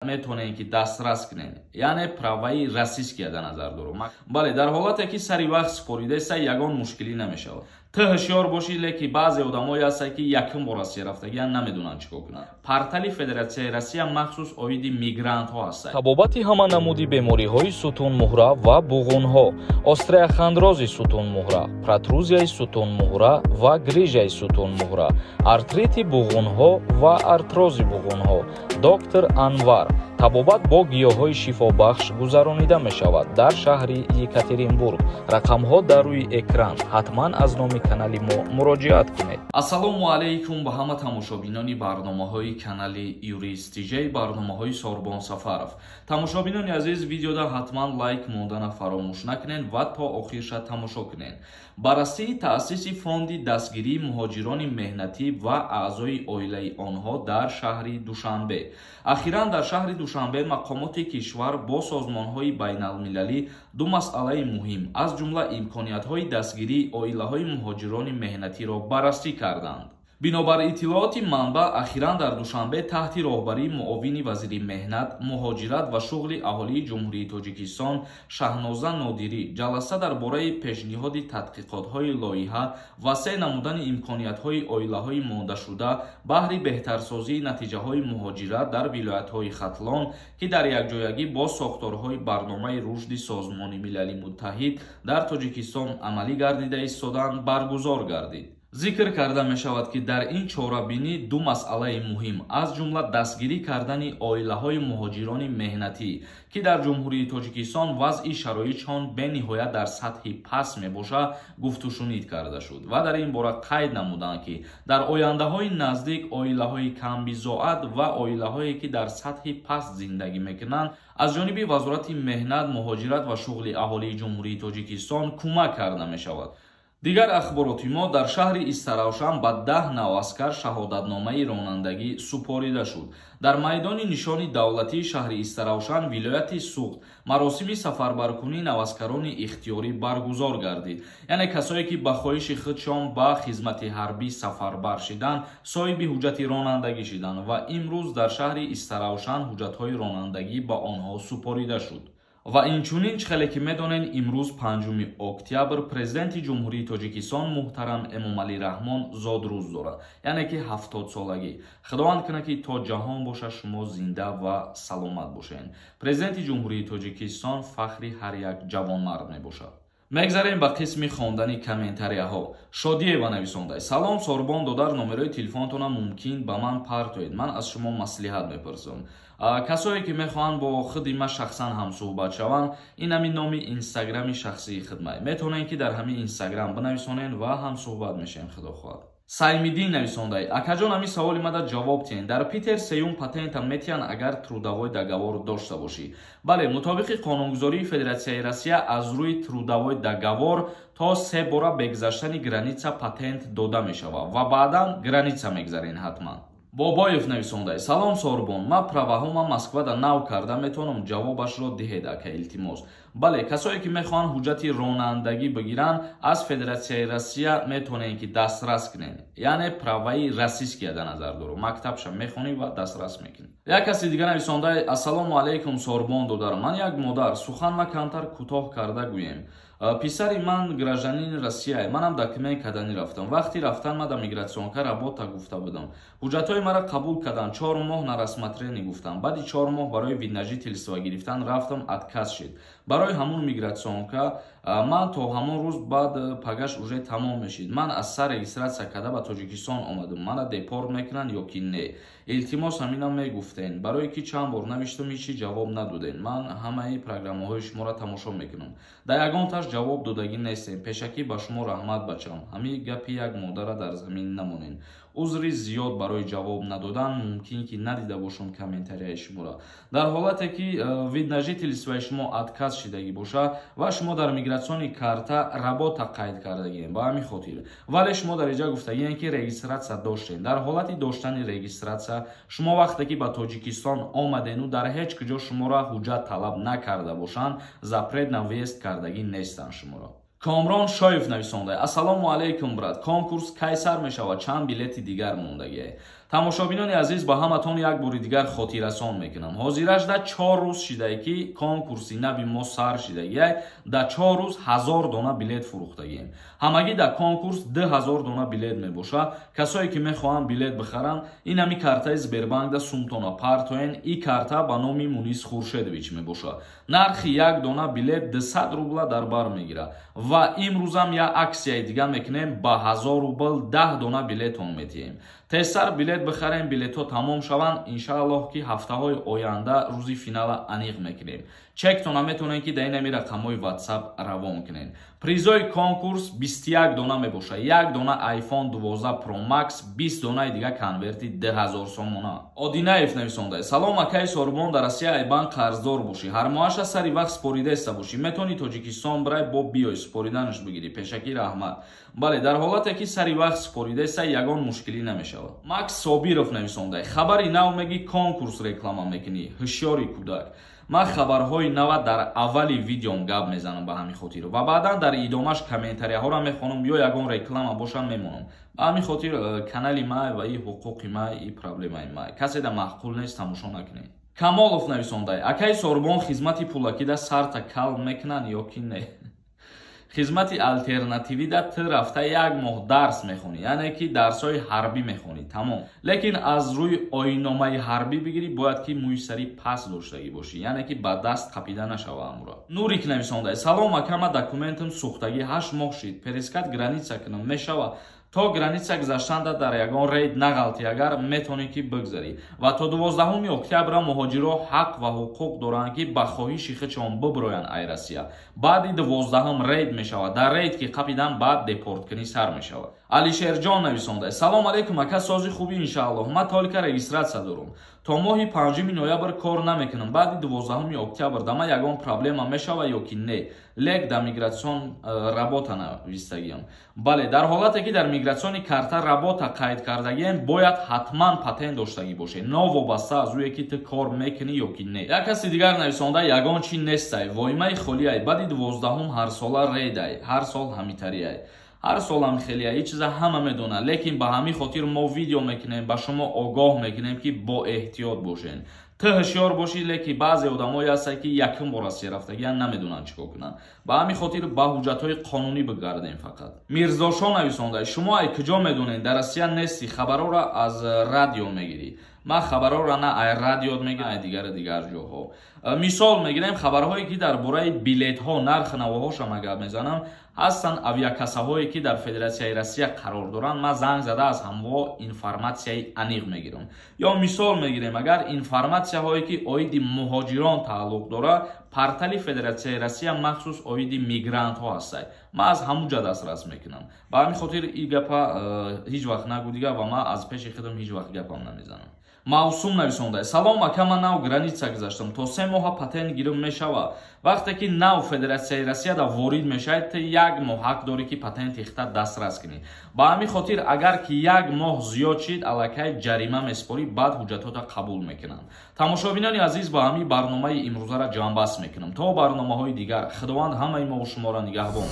метонем ки дастрас кунем, яъне праваи расистия дар назар дорам. бале дар ҳолате ки сари вақт споридаеса ягон мушкилӣ намешавад. ту ҳушёр бошӣ, леки баъзе одамое ҳастанд ки якум бор Россия рафтагианд, намедонанд чӣ кор кунанд. портали Федератсияи Россия махсус оиди мигрантҳо ҳастанд. табобати ҳама намуди бемориҳои сутунмуҳра ва буғунҳо, остреохондрози сутунмуҳра, протрузияи сутунмуҳра ва грижаи сутунмуҳра, артрити буғунҳо ва артрози буғунҳо. доктор Анвар. табобат бо гиёҳҳои шифобахш гузаронида мешавад дар шаҳри Екатеринбург. рақамҳо дар рӯи экран. ҳатман аз номи канали мо муроҷиат кунед. ассалому алайкум ба ҳама тамошобинони барномаҳои канали юристиҷаи барномаҳои Сорбон Сафаров. тамошобинони азиз, видеода ҳатман лайк мондана фаромӯш накунед ва то охирша тамошо кунед. баррасии таъсиси фонди дастгирии муҳоҷирони меҳнатӣ ва аъзои оилаи онҳо дар шаҳри Душанбе. ахиран дар шаҳри Душанбе мақомоти кишвар бо созмонҳои байналмилалӣ ду масъалаи муҳим аз ҷумла имкониятҳои дастгирии оилаҳои муҳоҷирони меҳнатиро баррасӣ карданд. бинобар иттилооти манбаъ, ахиран дар Душанбе таҳти роҳбарии муовини вазири меҳнат, муҳоҷират ва шуғли аҳолии Ҷумҳурии Тоҷикистон Шаҳноза Нодирӣ ҷаласа дар бораи пешниҳоди тадқиқотҳои лоиҳа васеъ намудани имкониятҳои оилаҳои мондашуда баҳри беҳтарсозии натиҷаҳои муҳоҷират дар вилоятҳои хатлон, ки дар якҷоягӣ бо сохторҳои барномаи рушди Созмони Милали Муттаҳид дар Тоҷикистон амалӣ гардида истоданд, баргузор гардид. зикр карда мешавад ки дар ин чорабинӣ ду масъалаи муҳим аз ҷумла дастгирӣ кардани оилаҳои муҳоҷирони меҳнатӣ, ки дар Ҷумҳурии Тоҷикистон вазъи шароитшон бениҳоят дар сатҳи паст мебошад, гуфтушунид карда шуд ва дар ин бора қайд намуданд ки дар ояндаҳои наздик оилаҳои камбизоат ва оилаҳое ки дар сатҳи паст зиндагӣ мекунанд аз ҷониби Вазорати меҳнат, муҳоҷират ва шуғли аҳолии Ҷумҳурии Тоҷикистон кӯмак карда мешавад. дигар ахбороти мо, дар шаҳри Истаравшан ба 10 наваскар шаҳодатномаи ронандагӣ супорида шуд. дар майдони нишони давлатии шаҳри Истаравшан, вилояти Суғд, маросими сафарбаркунии наваскарони ихтиёрӣ баргузор гардид. яъне касое ки ба хоҳиши худшон ба хизмати ҳарбӣ сафарбар шиданд, соҳиби ҳуҷҷати ронандагӣ шиданд ва имрӯз дар шаҳри Истаравшан ҳуҷҷатҳои ронандагӣ ба онҳо супорида шуд. ва инчунин чхеле ки медонед, имрӯз 5 октябр президенти Ҷумҳурии Тоҷикистон муҳтарам Эмомалӣ Раҳмон зодрӯз дорад, яъне ки 70-солагӣ. худованд кунад ки то ҷаҳон боша шумо зинда ва саломат бошед. президенти Ҷумҳурии Тоҷикистон фахри ҳар як ҷавонмард мебошад. мегзарем ба қисми хондани комментарияҳо. Шодиева нависондаи: салом Сорбон додар, номерои телефонтона мумкин ба ман партоед, ман аз шумо маслиҳат мепурсам. касое ки мехоҳанд бо худи ман шахсан ҳам суҳбат шаванд, ин ҳамин номи инстаграми шахсии хидмат. метавонед ки дар ҳамин инстаграм бинависонед ва ҳам суҳбат мешавем. худо хоҳад. Саймиддин нависондаи: акаҷон, ҳамин саволи мада ҷавоб тиҳед. дар Питер сеюм патента метиҳанд агар трудовой договор дошта бошӣ. бале, мутобиқи қонунгузории Федератсияи Россия аз рӯи трудовой договор то 3 бора бегзаштани граница патент дода мешавад ва баъдан граница мегзарен ҳатман. бобоев нависондаи: салом Сорбон, ман праваҳома Москвада нав карда, метавонам ҷавобашро диҳед ака, илтимос. бале, касое ки мехоҳанд ҳуҷҷати ронандагӣ бигиранд аз Федератсияи Россия метавонед ки дастрас кунед, яъне праваи расистия дар назар дорам. мактабша мехонӣ ва дастрас мекунӣ. як каси дигар нависондаи: ассалому алайкум Сорбон додар, ман як модар, суханма камтар кӯтоҳ карда гӯем. писари ман гражданини Россияе, манам документ каданӣ рафтам. вақти рафтан дар мигратсионка работа гуфта будам. ҳуҷҷатҳои маро қабул карданд, 4 моҳ на расматрени гуфтам. баъди 4 моҳ барои видножительство гирифтан рафтам, отказ шид. барои ҳамон мигратсионка ман то ҳамон рӯз баъд пагаш уже тамом мешид. ман аз сар регистратсия карда ба Тоҷикистон омадам. мана депорт мекунанд ё ки не? илтимос ҳаминам мегуфтен. барое ки чанд бор навиштам, ҳичи ҷавоб надоден. ман ҳамаи программаҳои шуморо тамошо мекунам. дар ягон таш ҷавоб додагӣ нестем. пешакӣ ба шумо раҳмат бачам. ҳамин гапи як модара дар замин намонед. узри зиёд барои ҷавоб надодан, мумкин ки надида бошам комментарияи шуморо. дар ҳолате ки видножительствои шумо отказ шидагӣ бошад ва шумо дар мигратсиони карта работа қайд кардагиед, ба ҳамин хотир. вале шумо дар инҷа гуфтагиед ки регистратсия доштед. дар ҳолати доштани регистратсия шумо вақте ки ба Тоҷикистон омадену дар ҳеҷ куҷо шуморо ҳуҷҷат талаб накарда бошанд, запрет на въезд кардагӣ нестанд шуморо. Комрон Шоев нависондаи: ассалому алайкум брат, конкурс кай сар мешавад, чанд билети дигар мондагиаст? тамошобинони азиз ба ҳаматон як бори дигар хотиррасон мекунам. ҳозираш да 4 рӯз шидае ки конкурси наби мо сар шидагиай, да 4 рӯз 1000 дона билет фурӯхтагием. ҳамагӣ да конкурс 2000 дона билет мебошад. касое ки мехоҳанд билет бихаранд, ин ҳами картаи Сбербанк да сумтона партоен. ин карта ба номи Мунис Хуршедович мебошад. нархи як дона билет 200 рубла дар бар мегирад. ва имрӯзам як аксияи дига мекунем, ба 1000 рубл 10 дона билетон метиҳем. тезтар билет бихарем, билетҳо тамом шаванд. иншааллоҳ ки ҳафтаҳои оянда рӯзи финала аниқ мекунем. чектона метавонед ки дар ин ҳами рақамҳои WhatsApp равон кунед. призои конкурс 21 дона мебошад. 1 дона iPhone 12 Pro Max, 20 донаи дига конверти 10000 сомона. Одинаев нависонда: салом акаи Сорбон, дар Россия айбан қарздор бошӣ. ҳар моҳаша сари вақт споридаста бошӣ. метавонӣ Тоҷикистон бирай, бо биёй спориданаш бигирӣ. пешакӣ раҳмат. бале, дар ҳолате ки сари вақт споридаста ягон мушкилӣ намешавад. Макс Собиров нависонда: хабари нав меги конкурс реклама мекунӣ. ҳушёри кӯдак. ман хабарҳои нава дар аввали видеом гап мезанам ба ҳамин хотир ва баъдан дар идомаш комментарияҳоро мехонам ё ягон реклама бошад мемонам. ба ҳамин хотир канали май ва и ҳуқуқи май, и проблемаи май. касе да маъқул нест, тамошо накунед. Камолов нависондай: акаи Сорбон, хизмати пулакида сарта кал мекунанд ё ки не? хизмати алтернативида ту рафта як моҳ дарс мехонӣ, яъне ки дарсҳои ҳарбӣ мехонӣ, тамом. лекин аз рӯи оинномаи ҳарбӣ бигирӣ, бояд ки мӯи сари паст доштагӣ бошӣ, яъне ки ба даст қапида нашава амура. Нурик нависондай: салом акама, документам сӯхтагӣ 8 моҳ шид, перескат граница кунам, мешава? то граница гузаштанда дар ягон рейд нағалти агар метавонӣ ки бигзарӣ ва то 12 октябр муҳоҷиро ҳақ ва ҳуқуқ доранд ки ба хоҳиши худшон бибироянд ай Россия. баъди 12 рейд мешавад. дар рейд ки қапидан баъд депорткунӣ сар мешавад. Алишерҷон нависонда: салом алейкум ака, сози хубӣ иншааллоҳ. ман толика регистратсия дорам. то моҳи 5 ноябр кор намекунам. баъди 12 октябр дама ягон проблема мешава ё ки не? лек дар мигратсион работа навистагиам. бале, дар ҳолате ки дар мигратсиони карта работа қайд кардагием, бояд ҳатман патент доштагӣ бошед, новобаста аз ӯе ки ту кор мекунӣ ё ки не. як каси дигар нависонда: ягон чи нестай, воимаи холиай, баъди 12 ҳар сола рейдай, ҳар сол ҳамитарияй. ҳар сол ҳам хелия, ин чиза ҳама медонад, лекин ба ҳамин хотир мо видео мекунем, ба шумо огоҳ мекунем ки бо эҳтиёт бошед. ту ҳушёр бошӣ, лекин баъзе одамои ҳастанд ки якум бор Россия рафтагианд, намедонанд чӣ кор кунанд. ба ҳамин хотир ба ҳуҷҷатҳои қонунӣ бигардем фақат. Мирзошо нависонда: шумо ай куҷо медонед дар Россия нести, хабарҳоро аз радио мегирӣ? ман хабарҳоро на ай радио мегирам, ай дигар ҷоҳо. мисол мегирем, хабарҳое ки дар бораи билетҳо, нархи навоҳоша ма гап мезанам, ҳастанд авиакассаҳое ки дар Федератсияи Россия қарор доранд. ман занг зада аз ҳамво информатсияи аниқ мегирам. ё мисол мегирем, агар информатсияҳое ки оиди муҳоҷирон тааллуқ дорад, портали Федератсияи Россия махсус оиди мигрантҳо ҳастад. ман аз ҳамуҷа дастрас мекунам. ба ҳамин хотир ин гапа ҳеҷ вақт нагӯ дига ва ман аз пеши худам ҳеҷ вақт гапам намезанам. Маусум нависонда: салом ака, ман нав граница гузаштам, то 3 моҳа патент гирифт мешава. вақте ки нав Федератсияи Россия да ворид мешавад, то 1 моҳ ҳақ дорӣ ки патенти хита дастрас кунӣ. ба ҳамин хотир агар ки 1 моҳ зиёд шид, аллакай ҷарима меспорӣ, баъд ҳуҷҷатҳота қабул мекунанд. тамошобинони азиз, ба ҳамин барномаи имрӯзара ҷамъбаст мекунам. то барномаҳои дигар, худованд ҳамаи мо шуморо нигаҳбон.